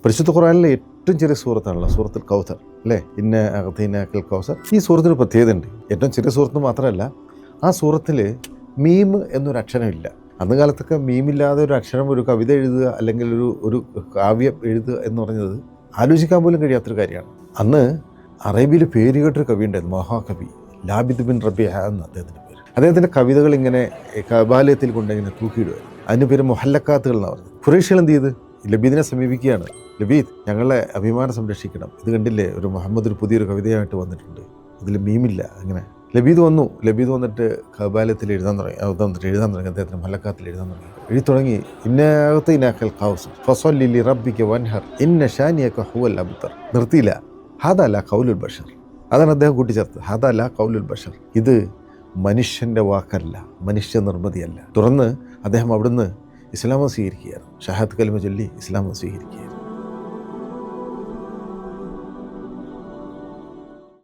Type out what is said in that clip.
പരിശുദ്ധ ഖുർആനിലെ ഏറ്റവും ചെറിയ സൂറത്താണല്ലോ സൂറത്തുൽ കൗസർ അല്ലേ? ഇന്ന അഅ്തൈനാക്കൽ കൗസർ. ഈ സൂറത്തിന് പ്രത്യേകതയുണ്ട്. ഏറ്റവും ചെറിയ സൂറത്ത് മാത്രമല്ല, ആ സൂറത്തിൽ മീം എന്നൊരു അക്ഷരമില്ല. അന്ന് കാലത്തൊക്കെ മീമില്ലാതെ ഒരു അക്ഷരം, ഒരു കവിത എഴുതുക അല്ലെങ്കിൽ ഒരു കാവ്യം എഴുതുക എന്ന് പറഞ്ഞത് ആലോചിക്കാൻ പോലും കഴിയാത്തൊരു കാര്യമാണ്. അന്ന് അറേബ്യയിൽ പേരുകേട്ടൊരു കവി ഉണ്ടായിരുന്നു, മഹാകവി ലാബിദ് ബിൻ റബിഅ എന്ന അദ്ദേഹത്തിൻ്റെ പേര്. അദ്ദേഹത്തിൻ്റെ കവിതകൾ ഇങ്ങനെ കബാലയത്തിൽ കൊണ്ടിങ്ങനെ തൂക്കിയിടുമായിരുന്നു. അതിൻ്റെ പേര് മുഹല്ലക്കാത്തുകൾ എന്നാണ് പറഞ്ഞത്. ഖുറൈശികൾ എന്ത് ചെയ്ത് ലബീദിനെ സമീപിക്കുകയാണ്. ലബീദ്, ഞങ്ങളെ അഭിമാനം സംരക്ഷിക്കണം. ഇത് കണ്ടില്ലേ, ഒരു മുഹമ്മദ് ഒരു പുതിയൊരു കവിതയായിട്ട് വന്നിട്ടുണ്ട്, ഇതിൽ മീമില്ല. അങ്ങനെ ലബീദ് വന്നിട്ട് കബാലയത്തിൽ എഴുതാൻ തുടങ്ങി. അദ്ദേഹത്തിന് മല്ലക്കാത്തിൽ എഴുതാൻ തുടങ്ങി. എഴുതി തുടങ്ങി, ഇന്നഅഅ്തൈനാക്കൽ കൗസർ ഫസല്ലി ലിറബ്ബിക വൻഹർ ഇന്ന ശാനിയക ഹുവൽ അബ്തർ. നിർത്തിയില്ല. ഹാദാ ലാ ഖൗലുൽ ബഷർ. അതാണ് അദ്ദേഹം കൂട്ടിച്ചേർത്തത്. ഹാദാ ലാ ഖൗലുൽ ബഷർ. ഇത് മനുഷ്യൻ്റെ വാക്കല്ല, മനുഷ്യ നിർമ്മിതിയല്ല. തുടർന്ന് അദ്ദേഹം അവിടുന്ന് ഇസ്ലാം സ്വീകരിക്കുകയായിരുന്നു. ഷഹാദത്ത് കലിമ ചൊല്ലി ഇസ്ലാം സ്വീകരിക്കുക.